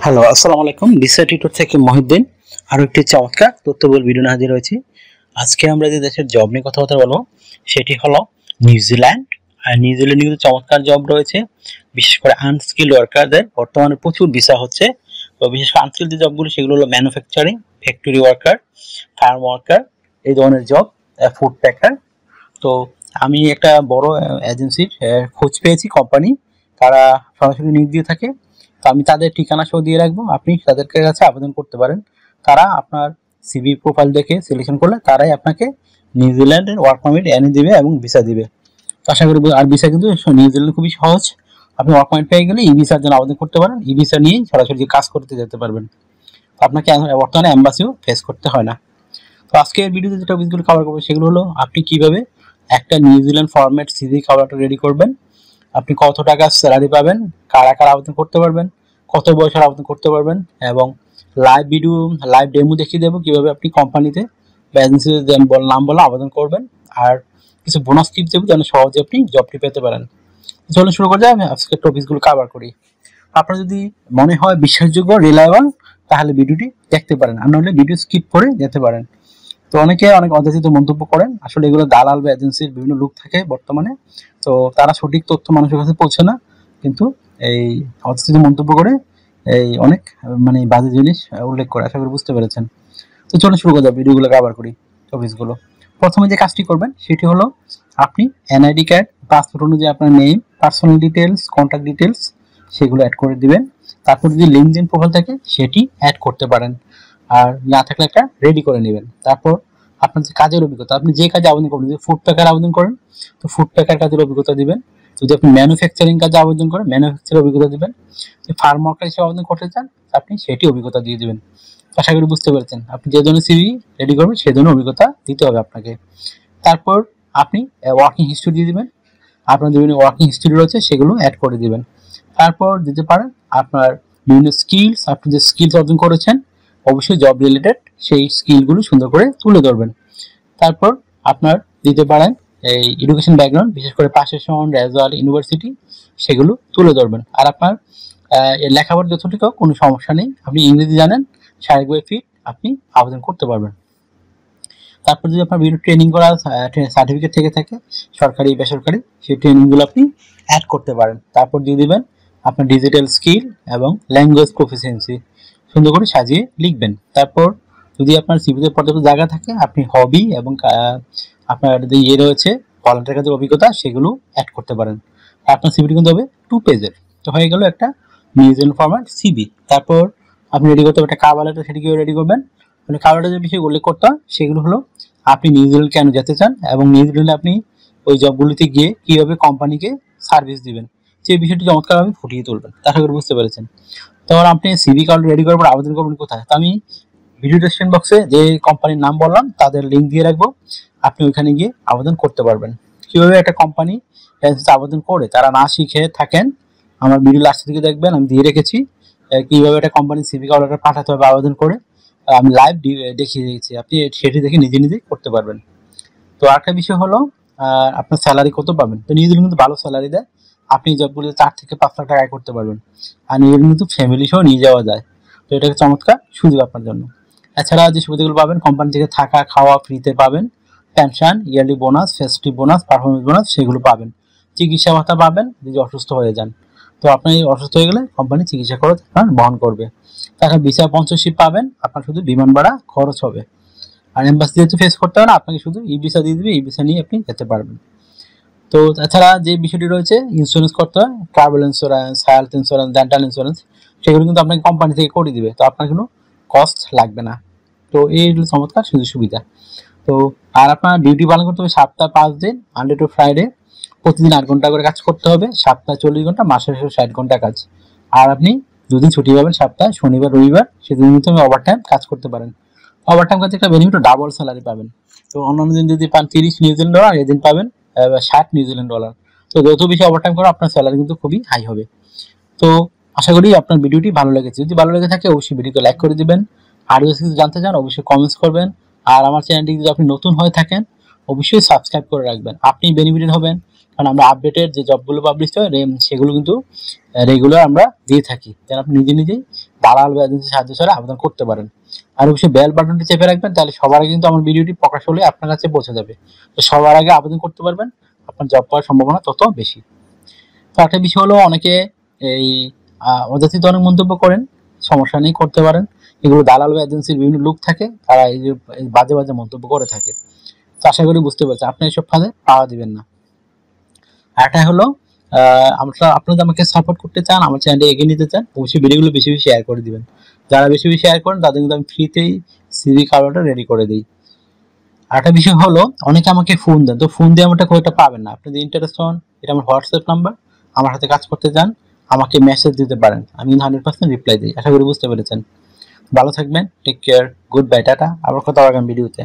Hello, আসসালামু আলাইকুম। Visa tutor থেকে মহিউদ্দিন আরও একটি চমৎকার তথ্যবহুল ভিডিও নিয়ে হাজির হয়েছি। আজকে আমরা যে দেশের জব নিয়ে কথাবার্তা বলবো সেটি হলো নিউজিল্যান্ড। আর নিউজিল্যান্ডে কিন্তু চমৎকার জব রয়েছে, বিশেষ করে আনস্কিল্ড ওয়ার্কারদের বর্তমানে প্রচুর ভিসা হচ্ছে। তো বিশেষ করে আনস্কিল্ড যে জবগুলো সেগুলো হলো manufacturing, factory worker, farm worker, এই ধরনের জব, ফুড প্যাকার। তো আমি একটা বড় এজেন্সির খোঁজ পেয়েছি, কোম্পানি তারা সরাসরি নিয়োগ দিয়ে থাকে। তো আমি তাদের ঠিকানা সহ দিয়ে রাখবো, আপনি তাদের কাছে আবেদন করতে পারেন। তারা আপনার সিভি প্রোফাইল দেখে সিলেকশন করলে তারাই আপনাকে নিউজিল্যান্ডের ওয়ার্ক পারমিট এনে দিবে এবং ভিসা দিবে। তো আশা করি, আর ভিসা কিন্তু নিউজিল্যান্ড খুবই সহজ। আপনি ওয়ার্ক পারমিট পেয়ে গেলে ই ভিসার জন্য আবেদন করতে পারেন, ই ভিসা নিয়ে সরাসরি কাজ করতে যেতে পারবেন। তো আপনাকে বর্তমানে এম্বাসিও ফেস করতে হয় না। তো আজকের ভিডিওতে যে টপিকগুলো কভার করবো সেগুলো হলো আপনি কিভাবে একটা নিউজিল্যান্ড ফরম্যাট সিভি কভারটা রেডি করবেন, আপনি কত টাকা স্যালারি পাবেন, কারা কারা আবেদন করতে পারবেন, কত বয়সের আবেদন করতে পারবেন, এবং লাইভ ভিডিও, লাইভ ডেমো দেখিয়ে দেবো কিভাবে আপনি কোম্পানিতে বা এজেন্সিতে নাম বলে আবেদন করবেন। আর কিছু বোনাস টিপস দেবো যেন সহজে আপনি জবটি পেতে পারেন। চলুন শুরু করা যায়। আমি আজকে টপিকসগুলো কভার করি। আপনার যদি মনে হয় বিশ্বাসযোগ্য, রিলায়েবল, তাহলে ভিডিওটি দেখতে পারেন, আর নাহলে ভিডিও স্কিপ করে যেতে পারেন। তো অনেকে অনেক অযাচিত মন্তব্য করেন, আসলে এগুলো দালাল বা এজেন্সির বিভিন্ন লোক থাকে বর্তমানে। তো তারা সঠিক তথ্য মানুষের কাছে পৌঁছে না, কিন্তু এই অযাচিত মন্তব্য করে এই অনেক বাজে জিনিস উল্লেখ করে। আশা করি বুঝতে পেরেছেন। তো চলুন শুরু করা যাক, ভিডিওগুলো কভার করি, টপিকসগুলো। প্রথমে যে কাজটি করবেন সেটি হলো আপনি এনআইডি কার্ড, পাসপোর্ট অনুযায়ী আপনার name, personal details, contact details সেগুলো অ্যাড করে দিবেন। তারপর যদি লিঙ্কডইন প্রোফাইল থাকে সেটি অ্যাড করতে পারেন, আর না থাকলে একটা রেডি করে নেবেন। তারপর আপনার যে কাজের অভিজ্ঞতা, আপনি যে কাজে আবেদন করবেন, যদি ফুড প্যাকার আবেদন করেন তো ফুড প্যাকার কাজের অভিজ্ঞতা দিবেন। যদি আপনি ম্যানুফ্যাকচারিং কাজে আবেদন করেন ম্যানুফ্যাকচারের অভিজ্ঞতা দিবেন। যদি ফার্ম ওয়ার্কার হিসেবে আবেদন করতে চান আপনি সেটি অভিজ্ঞতা দিয়ে দিবেন। আশা করি বুঝতে পেরেছেন। আপনি যে ধরনের সিভি রেডি করবেন সেই ধরনের অভিজ্ঞতা দিতে হবে আপনাকে। তারপর আপনি ওয়ার্কিং হিস্ট্রি দিয়ে দিবেন, আপনার বিভিন্ন ওয়ার্কিং হিস্ট্রি রয়েছে সেগুলো অ্যাড করে দিবেন। তারপর দিতে পারেন আপনার বিভিন্ন স্কিলস, আপনি যে স্কিলস অর্জন করেছেন অবশ্যই জব রিলেটেড, সেই স্কিলগুলো সুন্দর করে তুলে ধরবেন। তারপর আপনার দিতে পারেন এই এডুকেশন ব্যাকগ্রাউন্ড, বিশেষ করে পাশের সমান রেজাল্ট, ইউনিভার্সিটি সেগুলো তুলে ধরবেন। আর আপনার লেখাপড়ার যতটুকু কোনো সমস্যা নেই, আপনি ইংরেজি জানেন, শারীরিকভাবে ফিট, আপনি আবেদন করতে পারবেন। তারপর যদি আপনার বিভিন্ন ট্রেনিং করা সার্টিফিকেট থেকে থাকে, সরকারি বেসরকারি, সেই ট্রেনিংগুলো আপনি অ্যাড করতে পারেন। তারপর দিয়ে দিবেন আপনার ডিজিটাল স্কিল এবং ল্যাঙ্গুয়েজ প্রফিসিয়েন্সি, সুন্দর করে সাজিয়ে লিখবেন। তারপর যদি আপনার সিভিতে পর্যাপ্ত জায়গা থাকে আপনি হবি এবং আপনার যে রয়েছে ভলান্টিয়ার কাজের অভিজ্ঞতা সেগুলো অ্যাড করতে পারেন। আপনার সিভিটি কিন্তু হবে 2 পেজের। তো হয়ে গেল একটা নিউজিল্যান্ড ফরম্যাট সিভি। তারপর আপনি রেডি করতে হবে একটা কাভার লেটার, সেটি কিভাবে রেডি করবেন। মানে কাভার লেটার যে বিষয়ে উল্লেখ করতে হয় সেগুলো হলো আপনি নিউজিল্যান্ড কেন যেতে চান এবং নিউজিল্যান্ডে আপনি ওই জবগুলিতে গিয়ে কিভাবে কোম্পানিকে সার্ভিস দিবেন, সেই বিষয়টি চমৎকারভাবে ফুটিয়ে তুলবেন। আশা করি বুঝতে পেরেছেন। তখন আপনি সিভি কার্ড রেডি করার পর আবেদন করবেন কোথায়, তো আমি ভিডিও ডেসক্রিপশন বক্সে যে কোম্পানির নাম বললাম তাদের লিঙ্ক দিয়ে রাখবো, আপনি ওইখানে গিয়ে আবেদন করতে পারবেন। কিভাবে একটা কোম্পানি আবেদন করে তারা না শিখে থাকেন, আমার ভিডিও লাস্ট থেকে দেখবেন, আমি দিয়ে রেখেছি কিভাবে একটা কোম্পানি সিভি কার্ড পাঠাতে হবে আবেদন করে, আমি লাইভ দেখিয়ে দিয়েছি, আপনি সেটি দেখে নিজে নিজে করতে পারবেন। তো আরেকটা বিষয় হলো আপনার স্যালারি কত পাবেন। তো নিউজিল্যান্ড কিন্তু ভালো স্যালারি দেয়, আপনি জবগুলো 4 থেকে 5 লাখ টাকা আয় করতে পারবেন। আর নিউজিল্যান্ড কিন্তু ফ্যামিলি সহ নিয়ে যাওয়া যায়, তো এটা চমৎকার সুযোগ আপনার জন্য। এছাড়া যে সুবিধাগুলো পাবেন, কোম্পানি থেকে থাকা খাওয়া ফ্রিতে পাবেন, pension, yearly bonus, festive bonus, performance bonus সেগুলো পাবেন। চিকিৎসা ভাতা পাবেন যদি অসুস্থ হয়ে যান, তো আপনি অসুস্থ হয়ে গেলে কোম্পানি চিকিৎসা খরচ আপনার বহন করবে। তাছাড়া ভিসা স্পন্সরশিপ পাবেন, আপনার শুধু বিমান ভাড়া খরচ হবে। আর এম্বাসি যেহেতু ফেস করতে হবে না, আপনাকে শুধু ই ভিসা দিয়ে দিবে, ই ভিসা নিয়ে আপনি যেতে পারবেন। তো তাছাড়া যে বিষয়টি রয়েছে ইন্স্যুরেন্স করতে হয়, travel insurance, health insurance, dental insurance সেগুলো কিন্তু আপনাকে কোম্পানি থেকে করে দিবে, তো আপনার কোনো কস্ট লাগবে না। তো এই হলো চমৎকার সুযোগ সুবিধা। তো আর আপনার ডিউটি পালন করতে হবে সপ্তাহে 5 দিন, মানডে টু ফ্রাইডে, প্রতিদিন 8 ঘন্টা করে কাজ করতে হবে, সপ্তাহে 40 ঘন্টা, মাসে 60 ঘন্টা কাজ। আর আপনি দুদিন ছুটি পাবেন সপ্তাহে, শনিবার রবিবার, সেদিন কিন্তু আপনি ওভার টাইম কাজ করতে পারেন। ওভার টাইম কাজে একটা বেনিফিট, ডাবল স্যালারি পাবেন। তো অন্যান্য দিন যদি পান 30 নিউজিল্যান্ড ডলার, এদিন পাবেন 60 নিউজিল্যান্ড ডলার। তো যত বেশি ওভার টাইম করে আপনার স্যালারি কিন্তু খুবই হাই হবে। তো আশা করি আপনার ভিডিওটি ভালো লেগেছে। যদি ভালো লেগে থাকে অবশ্যই ভিডিওকে লাইক করে দিবেন। আর যদি কিছু জানতে চান অবশ্যই কমেন্টস করবেন। আর আমার চ্যানেলটি যদি আপনি নতুন হয়ে থাকেন অবশ্যই সাবস্ক্রাইব করে রাখবেন, আপনি বেনিফিটেড হবেন। কারণ আমরা আপডেটের যে জবগুলো পাবলিশ হয় সেগুলো কিন্তু রেগুলার আমরা দিয়ে থাকি, যেন আপনি নিজে নিজেই দালাল বা এজেন্সির সাহায্য ছাড়া আবেদন করতে পারেন। আর অবশ্যই বেল বাটনটি চেপে রাখবেন, তাহলে সবার আগে কিন্তু আমার ভিডিওটি প্রকাশ হলে আপনার কাছে পৌঁছে যাবে। তো সবার আগে আবেদন করতে পারবেন, আপনার জব পাওয়ার সম্ভাবনা তত বেশি। তো একটা বিষয় হলো, অনেকে এই অযাচিত অনেক মন্তব্য করেন, সমস্যা নেই, করতে পারেন। এগুলো দালাল বা এজেন্সির বিভিন্ন লোক থাকে, তারা এই যে বাজে বাজে মন্তব্য করে থাকে। তো আশা করি বুঝতে পারছেন, আপনি এসব ফাঁদে পাওয়া দিবেন না। আর একটা হলো, আপনারা আমাকে সাপোর্ট করতে চান, আমার চ্যানেলটি এগিয়ে নিতে চান, অবশ্যই ভিডিওগুলো বেশি বেশি শেয়ার করে দিবেন। যারা বেশি বেশি শেয়ার করেন তাদের কিন্তু আমি ফ্রিতেই সিভি কার্ডটা রেডি করে দিই। আরেকটা বিষয় হলো, অনেকে আমাকে ফোন দেন, তো ফোন দিয়ে আমারটা কোথাও পাবেন না। আপনি যদি ইন্টারেস্ট হন, এটা আমার হোয়াটসঅ্যাপ নাম্বার, আমার হাতে কাজ করতে চান, আমাকে মেসেজ দিতে পারেন, আমি 100% রিপ্লাই দিই। আশা করি বুঝতে পেরেছেন। ভালো থাকবেন, take care, good bye, tata. আবার কথা আগামী ভিডিওতে।